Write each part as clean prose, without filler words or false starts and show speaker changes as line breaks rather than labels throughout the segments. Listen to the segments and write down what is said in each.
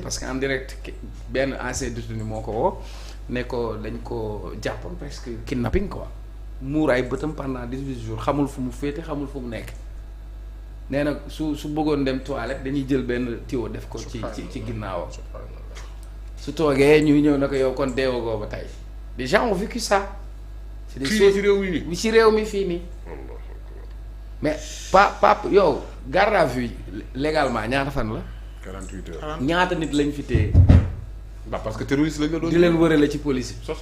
parce que en direct benn ancien détenu moo ko woo ne ko dañ ko jàppoon parce que kidnapping quoi muur ay bëtam pendant 18 jours xamul fu mu féete xamul fu mu nekk nee na su bëggoon dem toilette dañuy jël benn tuyau def ko ci ginnaawam su toogee ñuy ñëw na ko yow kon deewagoo ba tey des gens ont vécu ça. c'est des choses ci réew mi fii nii mais pap yow garde à vue légalement ñaata fan la.
48 heures.
ñaata nit lañ fi téye.
bah parce que terroriste lañ la doon.
di leen wërale ci police yi.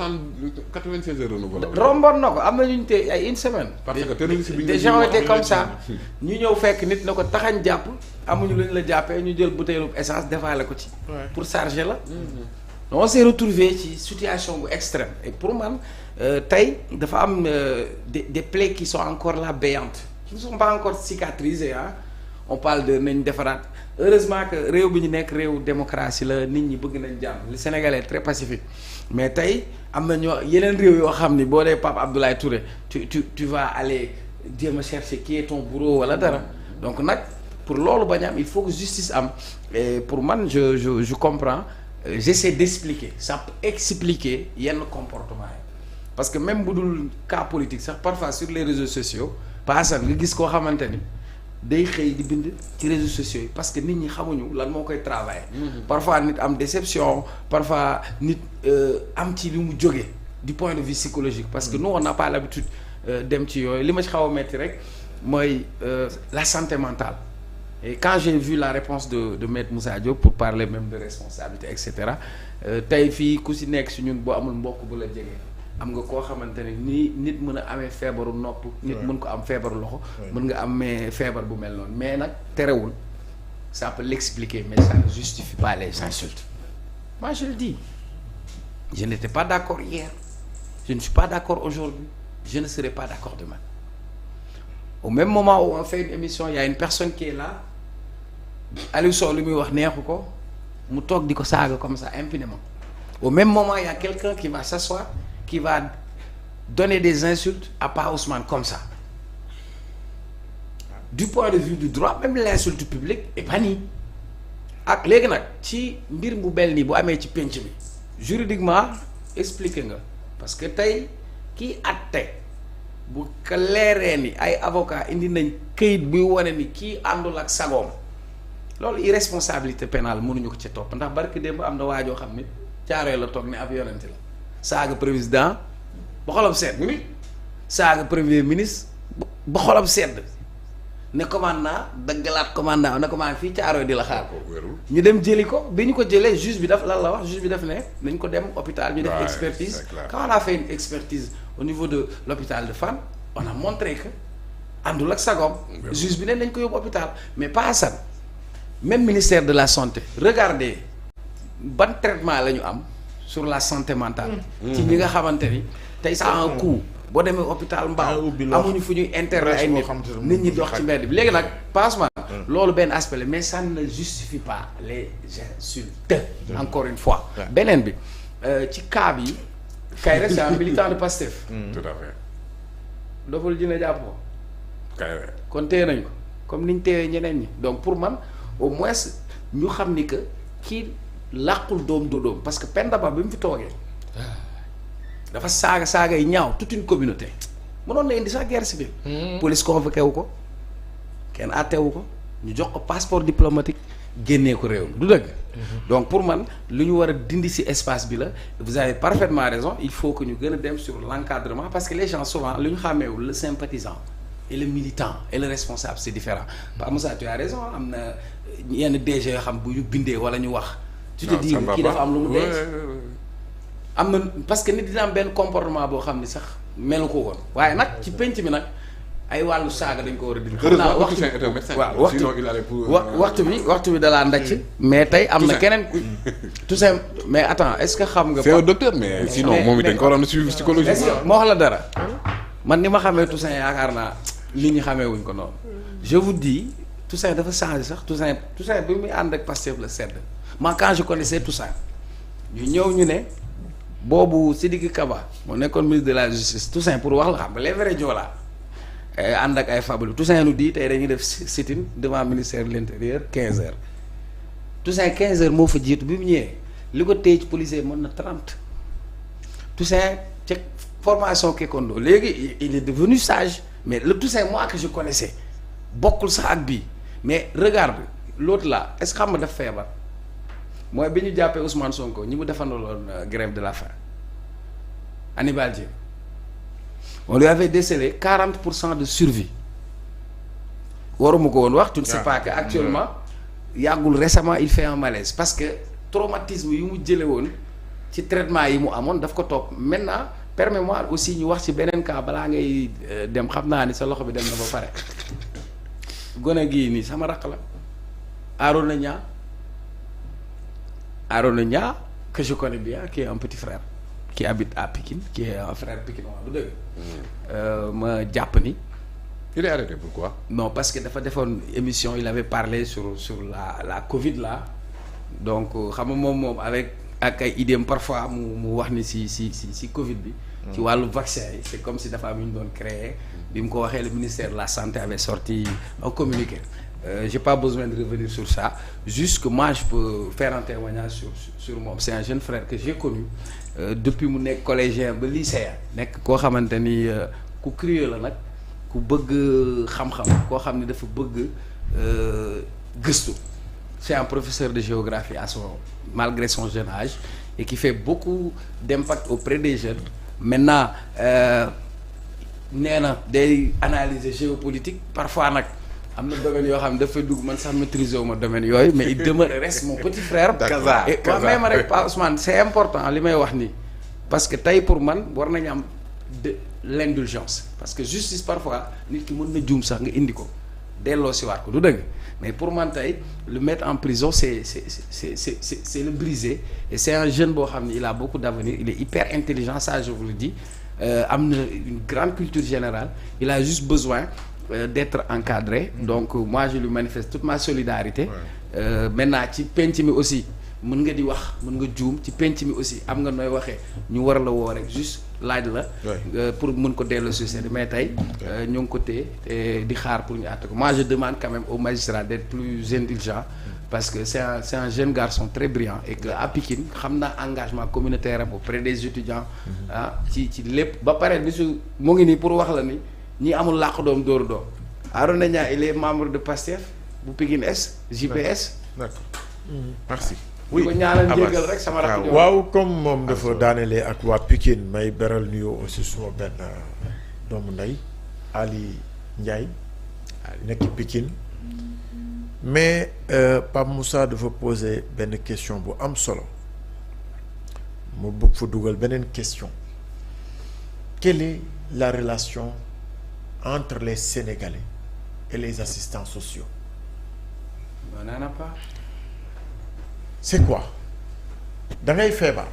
96 heures renouvelable.
romboon na ko am na ñu ñu téye ay une semaine.
parce que terroriste bi
des gens étaient comme ça ñu ñëw fekk nit na ko taxañ jàpp amuñu lu ñu la jàppee ñu jël bouteille essence defaale ko ci. pour charger la. on s'est retrouvé ci situation bu extrême et pour man tey dafa am des plaies qui sont encore là béantes qui ne sont pas encore cicatrisées ah on parle de nañ defaraat heureusement que réew bi ñu nekk réew démocratie la nit ñi bëgg nañ jàmm le Sénégalais est très pacifique mais tey am na ñoo yeneen réew yoo xam ni boo dee Pape Abdoulaye Touré tu vas aller jéem a chercher qui est ton bourreau wala dara donc nag pour loolu bañ am il faut que justice am et pour man je comprends. J'essaie d'expliquer ça peut expliquer yenn comportement yi parce que même bu dul cas politique sax parfois sur les réseaux sociaux paasan nga gis koo xamante ni day xëy di bind ci réseaux sociaux yi parce que nit ñi xamuñu lan moo koy travailler. Parfois nit am déception parfois nit am ci li mu jóge du point de vue psychologique parce que nous on n'a pas l'habitude dem ci yooyu li ma ci xaw a metti rek mooy la santé mentale. Et quand j'ai vu la réponse de Maître Moussa Diop pour parler même de responsabilité et cetera tey fii ku si nekk si ñun boo amul mbokk bu la jege am nga koo xamante ne nii nit mën a amee feebaru nopp. nit mën ko am feebaru loxo. mën nga amee feebar bu mel noonu mais nag terewul ça peut l'expliquer mais ça ne justifie pas les insultes. Moi je le dis je n'étais pas d'accord hier je ne suis pas d'accord aujourd'hui je ne serai pas d'accord demain au même moment où on fait une émission il y a une personne qui est là. Aliou Sow li muy wax neexu ko mu toog di ko saaga comme ça impunément au même moment il y a quelqu'un qui va s'asseoir qui va donner des insultes à Pa Ousmane comme ça du point de vue du droit même l'insulte publique est bannie ak léegi nag ci mbir bu bel nii bu amee ci pénc bi juridiquement expliqué nga parce que tey kii àtte bu ko leeree ni ay avocat indi nañ këyit buy wane ni kii àndul ak sagoom loolu irresponsabilité pénale mënuñu ko ci topp ndax barki démb am na waajoo xam ni caaree la toog ne ab yonente la saaga président ba xolam sedd saaga premier ministre ba xolam sedd ne commandant daggalaat commandant ne ko maa ngi fii caaroo di la xaar ñu dem jëli ko bi ñu ko jëlee juge bi daf lan la wax juge bi daf ne nañ ko dem hôpital ñu def expertise quand on a fait une expertise au niveau de l'hôpital de Fann on a montré que àndul ak sagom juge bi ne nañ ko yóbbu hôpital mais pas Assane même ministère de la santé regardez ban traitement la ñu am sur la santé mentale ci ñi nga xamante ni tey ça a un coût boo demee hôpital Mbao amuñu fu ñuy interner ay nit ñi dox ci mbedd bi léegi nag passement loolu benn aspect la mais ça ne justifie pas les insultes encore une fois beneen bi ci cas bi Kairé c'est un militant de Pastef
tout à fait
doful dina jàpp ko
Kairé
kon téye nañ ko comme niñ téyee ñeneen ñi donc pour man au moins ñu xam ni que kii làqul doom du doom parce que Penda Ba bi mu fi toogee dafa saaga yi ñaaw toute une communauté mënoon na indi sax guerre civile police convoqué wu ko kenn àttewu ko ñu jox ko passeport diplomatique génnee ko réew du dëgg donc pour man lu ñu war a dindi ci espace bi la vous avez parfaitement raison il faut que ñu gën a dem sur l'encadrement parce que les gens souvent lu ñu xàmmeewul le sympathisant et le militant et le responsable c'est différent Pa Moussa tu as raison am na yenn DG yoo xam bu ñu bindee wala ñu wax tu te dis kii dafa am lu mu denc am na parce que nit dina am benn comportement boo xam ni sax melu ko woon waaye nag ci penc mi nag ay wàllu saaga dañ ko war a dindi xam naa waxtu bi dalaa ndacc mais tey am na keneen Toussaint mais attends est-ce que xam nga
c'est un docteur mais sinon moom it dañ ko waroon a suivre psychologie
est-ce que moo wax la dara man ni ma xamee Toussaint yaakaar naa nit ñi xamee wuñ ko noonu je vous dis Toussaint dafa changé sax Toussaint bi muy ànd ak Pastef la sedd moi quand je connaissais Toussaint ñu ñëw ñu ne boobu Sidiki Kaba moo nekkoon ministre de la justice Toussaint pour wax la xam nga les vrais Joola ànd ak ay fabulu Toussaint nous dit tey dañuy def sit-in devant ministère de l'intérieur 15 heures Toussaint 15 heures moo fa jiitu bi mu ñëwee li ko téye ci policier mën na 30 Toussaint ca formation Kekondo léegi il est devenu sage mais le Toussaint moi que je connaissais bokkul sax ak bii mais regarde l'autre là est-ce que xam nga daf feebar mooy bi ñu jàppee Ousmane Sonko ñi mu defandaloon grève de la faim Hannibal Djim on lui avait décelé 40% de survie waruma ko woon wax tu ne sais pas que actuellement yàggul récemment il fait un malaise parce que traumatisme yu mu jële woon ci traitement yi mu amoon daf ko topp maintenant permets-moi aussi ñu wax ci beneen cas balaa ngay dem xam naa ni sa loxo bi dem na ba pare gone gii nii sama rakk la Arona Niang que je connais bien qui est un petit frère qui habite à Pikine qui est un frère pikinois du dëgg ma jàpp ni
il est arrêté pourquoi?
Non parce que dafa defoon émission il avait parlé sur la Covid là donc xam nga moom avec ak ay idéem parfois mu wax ni si Covid bi. ci wàllu vaccin yi c'est comme si dafa am yu ñu doon créer bi mu ko waxee le ministère de la santé avait sorti un communiqué. J'ai pas besoin de revenir sur ça juste que moi je peux faire un témoignage sur moom c'est un jeune frère que j'ai connu depuis mu nekk collégien ba lycéen nekk koo xamante ni ku curieux la nag ku bëgg xam-xam koo xam ne dafa bëgg gëstu c'est un professeur de géographie malgré son jeune âge et qui fait beaucoup d'impact auprès des jeunes maintenant nee na day analyser géopolitique parfois nag am na domaine yoo xam ne dafay dugg man sax maîtriser wu ma domaine yooyu mais il demeure reste mon petit frère.
Kaza
et waaw may ma rek Pa Ousmane c'est important li may wax nii parce que tey pour man war nañu am de l'indulgence parce que justice parfois nit ki mën na juum sax nga indi ko delloo si waat ko du dëgg mais pour man tey le mettre en prison c'est le briser et c'est un jeune boo xam ne il a beaucoup d'avenir il est hyper intelligent ça je vous le dis am na une grande culture générale il a juste besoin d'être encadré donc moi je lui manifeste toute ma solidarité maintenant ci penc mi aussi mën nga di wax mën nga juum ci penc mi aussi am nga nooy waxee ñu war la woo rek juste laaj la pour mën ko dellu société mais tey ñu ngi ko téye di xaar pour ñu àtte ko moi je demande quand même aux magistrats d'être plus indulgents parce que c'est un jeune garçon très brillant et que à Pikine xam naa engagement communautaire am auprès des étudiants ci lépp ba pare bisu mu ngi nii pour wax la ni ñi amul làq doom dóoru doom Arona Niang il est membre de PASTEF bu Pikine Est JPS.
D'accord. Merci.
oui ko ñaanal njéggal rek sama rakk
waaw comme moom dafa daanelee ak waa Pikine may beral nuyoo aussi suma benn doomu ndey Ali Ndiaye nekk Pikine mais Pape Moussa dafa poser benn question bu am solo mu bëgg fa dugal beneen question quelle est la relation entre les Sénégalais et les assistants sociaux?
On n'en a pas.
C'est quoi? da ngay feebar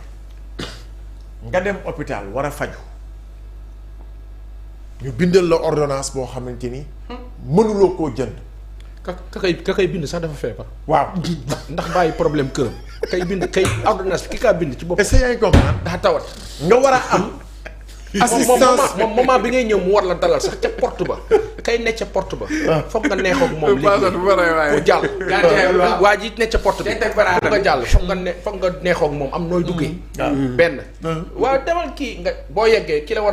nga dem hôpital war a faju ñu bindal la ordonnance boo xamante ni mënuloo koo jënd.
ka kay bind sax dafa feebar.
waaw
ndax bàyyi problème këram. kay bind kay ordonnance bi ki kaa bind ci bopp.
est-ce que yaa ngi comprendre
daa tawat.
nga war a am. assistance
moom moment bi ngay ñëw mu war la dalal sax ca porte ba kay ne ca porte ba. foog nga neexoo ak moom liggéey mu jàll. waa ji ne ca porte bi foog nga jàll foog nga neexoo ak moom am nooy duggee. benn. waaw demal kii nga boo yeggee ki la war a